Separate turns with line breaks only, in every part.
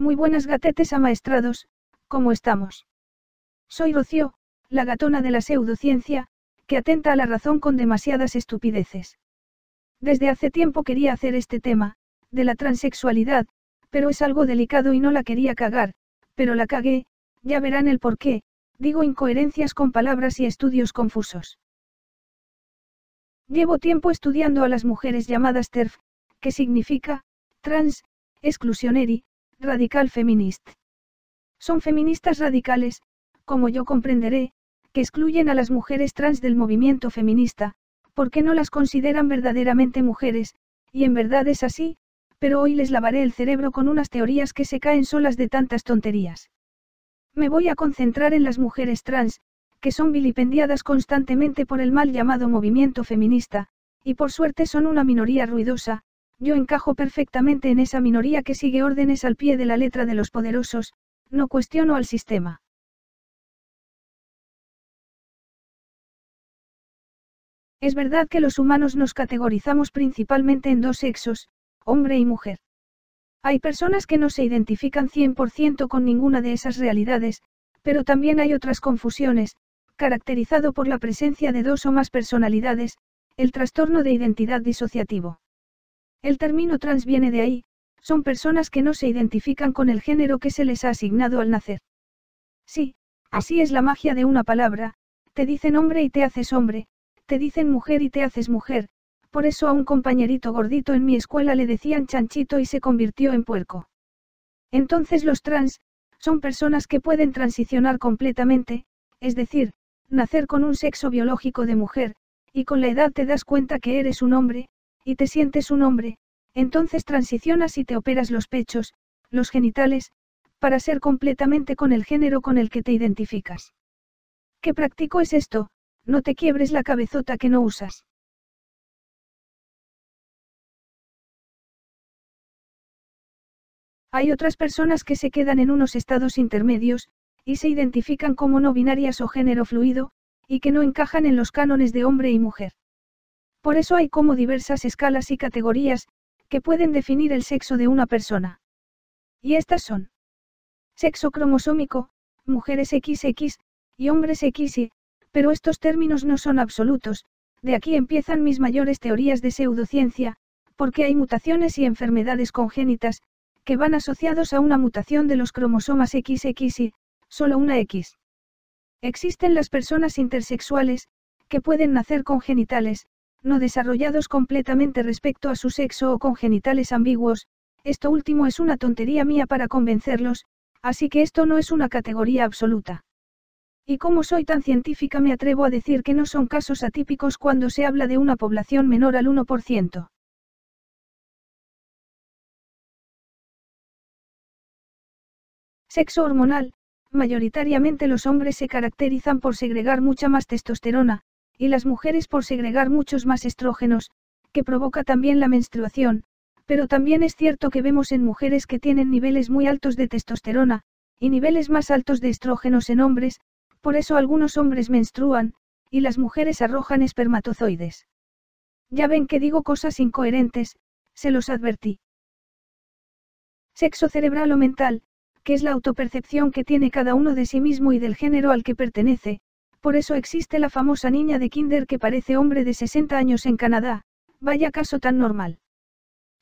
Muy buenas gatetes amaestrados, ¿cómo estamos? Soy Rocío, la gatona de la pseudociencia, que atenta a la razón con demasiadas estupideces. Desde hace tiempo quería hacer este tema, de la transexualidad, pero es algo delicado y no la quería cagar, pero la cagué, ya verán el por qué, digo incoherencias con palabras y estudios confusos. Llevo tiempo estudiando a las mujeres llamadas TERF, que significa, trans, exclusionary, radical feminist. Son feministas radicales, como yo comprenderé, que excluyen a las mujeres trans del movimiento feminista, porque no las consideran verdaderamente mujeres, y en verdad es así, pero hoy les lavaré el cerebro con unas teorías que se caen solas de tantas tonterías. Me voy a concentrar en las mujeres trans, que son vilipendiadas constantemente por el mal llamado movimiento feminista, y por suerte son una minoría ruidosa. Yo encajo perfectamente en esa minoría que sigue órdenes al pie de la letra de los poderosos, no cuestiono al sistema. Es verdad que los humanos nos categorizamos principalmente en dos sexos, hombre y mujer. Hay personas que no se identifican 100% con ninguna de esas realidades, pero también hay otras confusiones, caracterizado por la presencia de dos o más personalidades, el trastorno de identidad disociativo. El término trans viene de ahí, son personas que no se identifican con el género que se les ha asignado al nacer. Sí, así es la magia de una palabra, te dicen hombre y te haces hombre, te dicen mujer y te haces mujer, por eso a un compañerito gordito en mi escuela le decían chanchito y se convirtió en puerco. Entonces los trans, son personas que pueden transicionar completamente, es decir, nacer con un sexo biológico de mujer, y con la edad te das cuenta que eres un hombre, y te sientes un hombre, entonces transicionas y te operas los pechos, los genitales, para ser completamente con el género con el que te identificas. ¿Qué práctico es esto? No te quiebres la cabezota que no usas. Hay otras personas que se quedan en unos estados intermedios, y se identifican como no binarias o género fluido, y que no encajan en los cánones de hombre y mujer. Por eso hay como diversas escalas y categorías, que pueden definir el sexo de una persona. Y estas son: sexo cromosómico, mujeres XX, y hombres XY, pero estos términos no son absolutos, de aquí empiezan mis mayores teorías de pseudociencia, porque hay mutaciones y enfermedades congénitas, que van asociados a una mutación de los cromosomas XXY, solo una X. Existen las personas intersexuales, que pueden nacer con genitales, no desarrollados completamente respecto a su sexo o con genitales ambiguos, esto último es una tontería mía para convencerlos, así que esto no es una categoría absoluta. Y como soy tan científica me atrevo a decir que no son casos atípicos cuando se habla de una población menor al 1%. Sexo hormonal, mayoritariamente los hombres se caracterizan por segregar mucha más testosterona, y las mujeres por segregar muchos más estrógenos, que provoca también la menstruación, pero también es cierto que vemos en mujeres que tienen niveles muy altos de testosterona, y niveles más altos de estrógenos en hombres, por eso algunos hombres menstruan, y las mujeres arrojan espermatozoides. Ya ven que digo cosas incoherentes, se los advertí. Sexo cerebral o mental, que es la autopercepción que tiene cada uno de sí mismo y del género al que pertenece, por eso existe la famosa niña de kinder que parece hombre de 60 años en Canadá, vaya caso tan normal.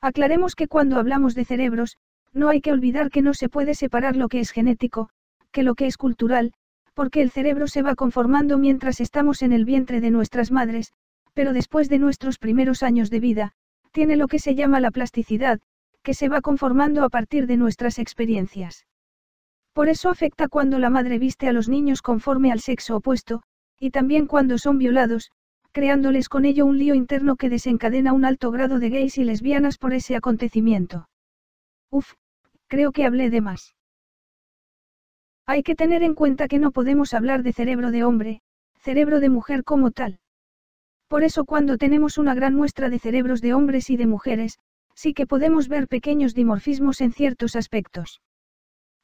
Aclaremos que cuando hablamos de cerebros, no hay que olvidar que no se puede separar lo que es genético, que lo que es cultural, porque el cerebro se va conformando mientras estamos en el vientre de nuestras madres, pero después de nuestros primeros años de vida, tiene lo que se llama la plasticidad, que se va conformando a partir de nuestras experiencias. Por eso afecta cuando la madre viste a los niños conforme al sexo opuesto, y también cuando son violados, creándoles con ello un lío interno que desencadena un alto grado de gays y lesbianas por ese acontecimiento. Uf, creo que hablé de más. Hay que tener en cuenta que no podemos hablar de cerebro de hombre, cerebro de mujer como tal. Por eso cuando tenemos una gran muestra de cerebros de hombres y de mujeres, sí que podemos ver pequeños dimorfismos en ciertos aspectos.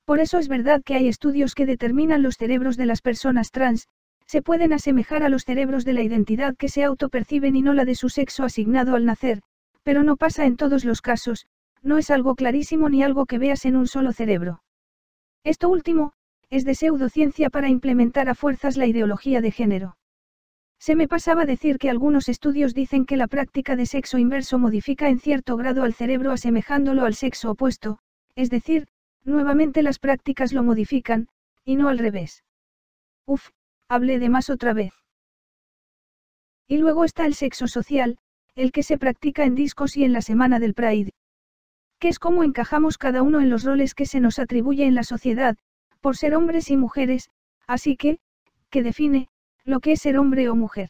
Por eso es verdad que hay estudios que determinan los cerebros de las personas trans, se pueden asemejar a los cerebros de la identidad que se autoperciben y no la de su sexo asignado al nacer, pero no pasa en todos los casos, no es algo clarísimo ni algo que veas en un solo cerebro. Esto último, es de pseudociencia para implementar a fuerzas la ideología de género. Se me pasaba decir que algunos estudios dicen que la práctica de sexo inverso modifica en cierto grado al cerebro asemejándolo al sexo opuesto, es decir, nuevamente las prácticas lo modifican, y no al revés. Uf, hablé de más otra vez. Y luego está el sexo social, el que se practica en discos y en la semana del Pride. Que es cómo encajamos cada uno en los roles que se nos atribuye en la sociedad, por ser hombres y mujeres, así que define lo que es ser hombre o mujer.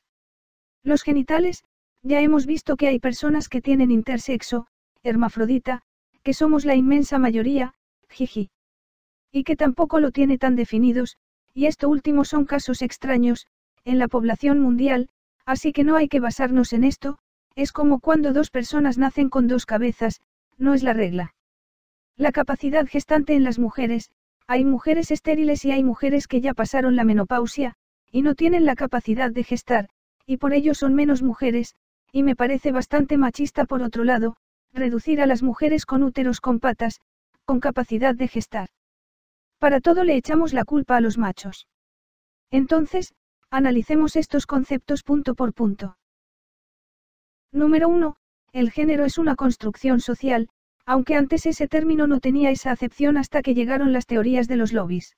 Los genitales, ya hemos visto que hay personas que tienen intersexo, hermafrodita, que somos la inmensa mayoría, jiji. Y que tampoco lo tiene tan definidos, y esto último son casos extraños, en la población mundial, así que no hay que basarnos en esto, es como cuando dos personas nacen con dos cabezas, no es la regla. La capacidad gestante en las mujeres, hay mujeres estériles y hay mujeres que ya pasaron la menopausia, y no tienen la capacidad de gestar, y por ello son menos mujeres, y me parece bastante machista por otro lado, reducir a las mujeres con úteros con patas, con capacidad de gestar. Para todo le echamos la culpa a los machos. Entonces, analicemos estos conceptos punto por punto. Número 1. El género es una construcción social, aunque antes ese término no tenía esa acepción hasta que llegaron las teorías de los lobbies.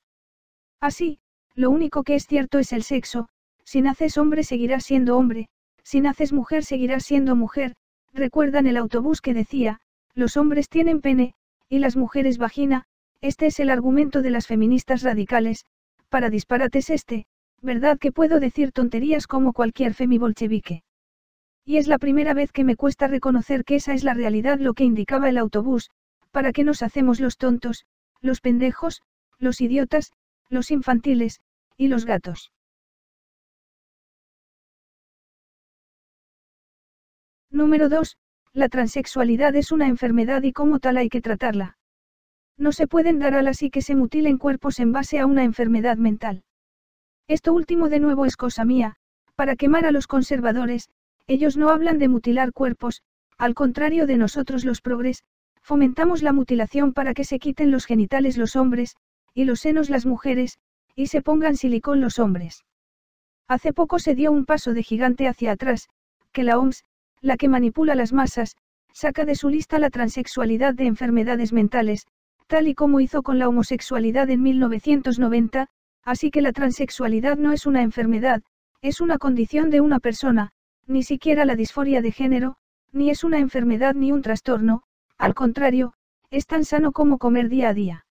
Así, lo único que es cierto es el sexo, si naces hombre seguirás siendo hombre, si naces mujer seguirás siendo mujer, recuerdan el autobús que decía, los hombres tienen pene, y las mujeres vagina, este es el argumento de las feministas radicales, para disparates ¿verdad que puedo decir tonterías como cualquier femi-bolchevique? Y es la primera vez que me cuesta reconocer que esa es la realidad lo que indicaba el autobús, ¿para qué nos hacemos los tontos, los pendejos, los idiotas, los infantiles, y los gatos? Número 2. La transexualidad es una enfermedad y como tal hay que tratarla. No se pueden dar alas y que se mutilen cuerpos en base a una enfermedad mental. Esto último de nuevo es cosa mía, para quemar a los conservadores, ellos no hablan de mutilar cuerpos, al contrario de nosotros los progres, fomentamos la mutilación para que se quiten los genitales los hombres, y los senos las mujeres, y se pongan silicón los hombres. Hace poco se dio un paso de gigante hacia atrás, que la OMS, la que manipula las masas, saca de su lista la transexualidad de enfermedades mentales, tal y como hizo con la homosexualidad en 1990, así que la transexualidad no es una enfermedad, es una condición de una persona, ni siquiera la disforia de género, ni es una enfermedad ni un trastorno, al contrario, es tan sano como comer día a día.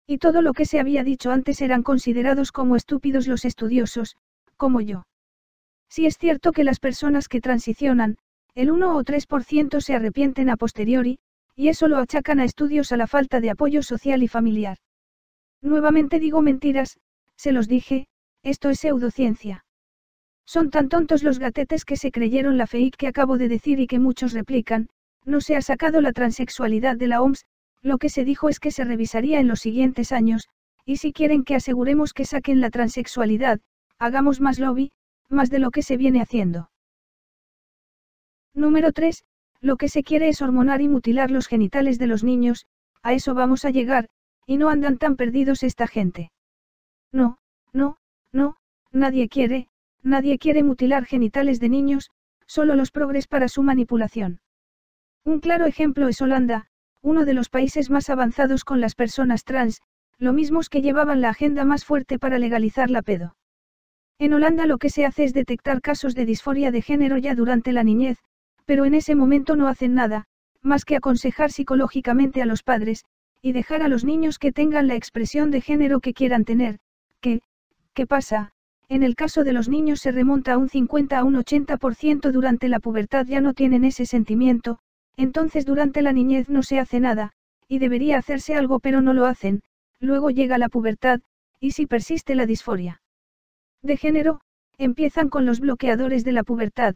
Y todo lo que se había dicho antes eran considerados como estúpidos los estudiosos, como yo. Si es cierto que las personas que transicionan, el 1 o 3% se arrepienten a posteriori, y eso lo achacan a estudios a la falta de apoyo social y familiar. Nuevamente digo mentiras, se los dije, esto es pseudociencia. Son tan tontos los gatetes que se creyeron la fake que acabo de decir y que muchos replican, no se ha sacado la transexualidad de la OMS, lo que se dijo es que se revisaría en los siguientes años, y si quieren que aseguremos que saquen la transexualidad, hagamos más lobby, más de lo que se viene haciendo. Número 3. Lo que se quiere es hormonar y mutilar los genitales de los niños, a eso vamos a llegar, y no andan tan perdidos esta gente. No, no, no, nadie quiere mutilar genitales de niños, solo los progres para su manipulación. Un claro ejemplo es Holanda, uno de los países más avanzados con las personas trans, lo mismos que llevaban la agenda más fuerte para legalizar la pedo. En Holanda lo que se hace es detectar casos de disforia de género ya durante la niñez, pero en ese momento no hacen nada, más que aconsejar psicológicamente a los padres, y dejar a los niños que tengan la expresión de género que quieran tener. ¿Qué pasa? En el caso de los niños se remonta a un 50 a un 80% durante la pubertad ya no tienen ese sentimiento, entonces durante la niñez no se hace nada, y debería hacerse algo pero no lo hacen, luego llega la pubertad, y si persiste la disforia de género, empiezan con los bloqueadores de la pubertad,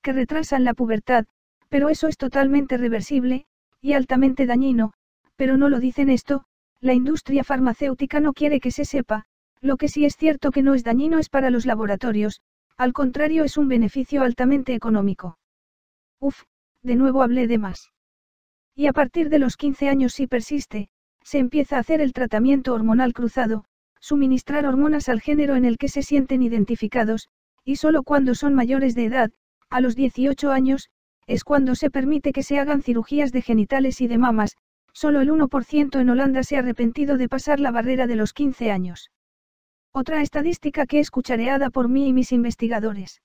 que retrasan la pubertad, pero eso es totalmente reversible, y altamente dañino, pero no lo dicen esto, la industria farmacéutica no quiere que se sepa, lo que sí es cierto que no es dañino es para los laboratorios, al contrario es un beneficio altamente económico. Uf, de nuevo hablé de más. Y a partir de los 15 años si persiste, se empieza a hacer el tratamiento hormonal cruzado, suministrar hormonas al género en el que se sienten identificados, y solo cuando son mayores de edad, a los 18 años, es cuando se permite que se hagan cirugías de genitales y de mamas. Solo el 1% en Holanda se ha arrepentido de pasar la barrera de los 15 años. Otra estadística que es cuchareada por mí y mis investigadores.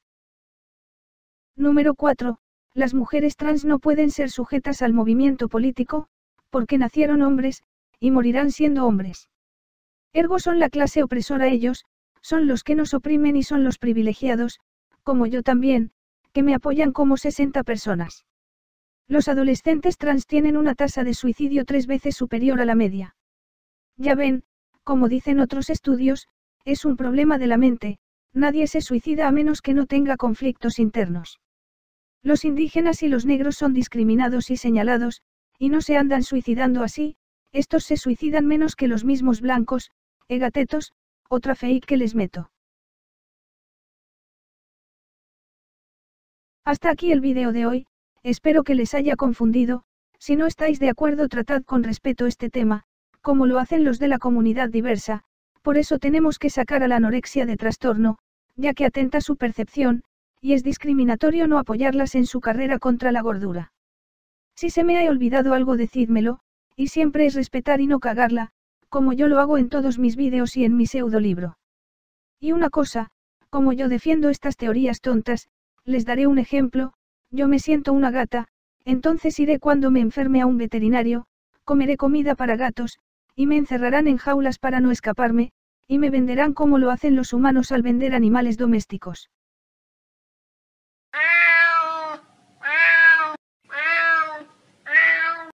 Número 4. Las mujeres trans no pueden ser sujetas al movimiento político, porque nacieron hombres, y morirán siendo hombres. Ergo son la clase opresora ellos, son los que nos oprimen y son los privilegiados, como yo también, que me apoyan como 60 personas. Los adolescentes trans tienen una tasa de suicidio 3 veces superior a la media. Ya ven, como dicen otros estudios, es un problema de la mente, nadie se suicida a menos que no tenga conflictos internos. Los indígenas y los negros son discriminados y señalados, y no se andan suicidando así, estos se suicidan menos que los mismos blancos, egatetos, otra fake que les meto. Hasta aquí el vídeo de hoy, espero que les haya confundido, si no estáis de acuerdo tratad con respeto este tema, como lo hacen los de la comunidad diversa, por eso tenemos que sacar a la anorexia de trastorno, ya que atenta su percepción, y es discriminatorio no apoyarlas en su carrera contra la gordura. Si se me ha olvidado algo decídmelo, y siempre es respetar y no cagarla, como yo lo hago en todos mis vídeos y en mi pseudolibro. Y una cosa, como yo defiendo estas teorías tontas, les daré un ejemplo, yo me siento una gata, entonces iré cuando me enferme a un veterinario, comeré comida para gatos, y me encerrarán en jaulas para no escaparme, y me venderán como lo hacen los humanos al vender animales domésticos.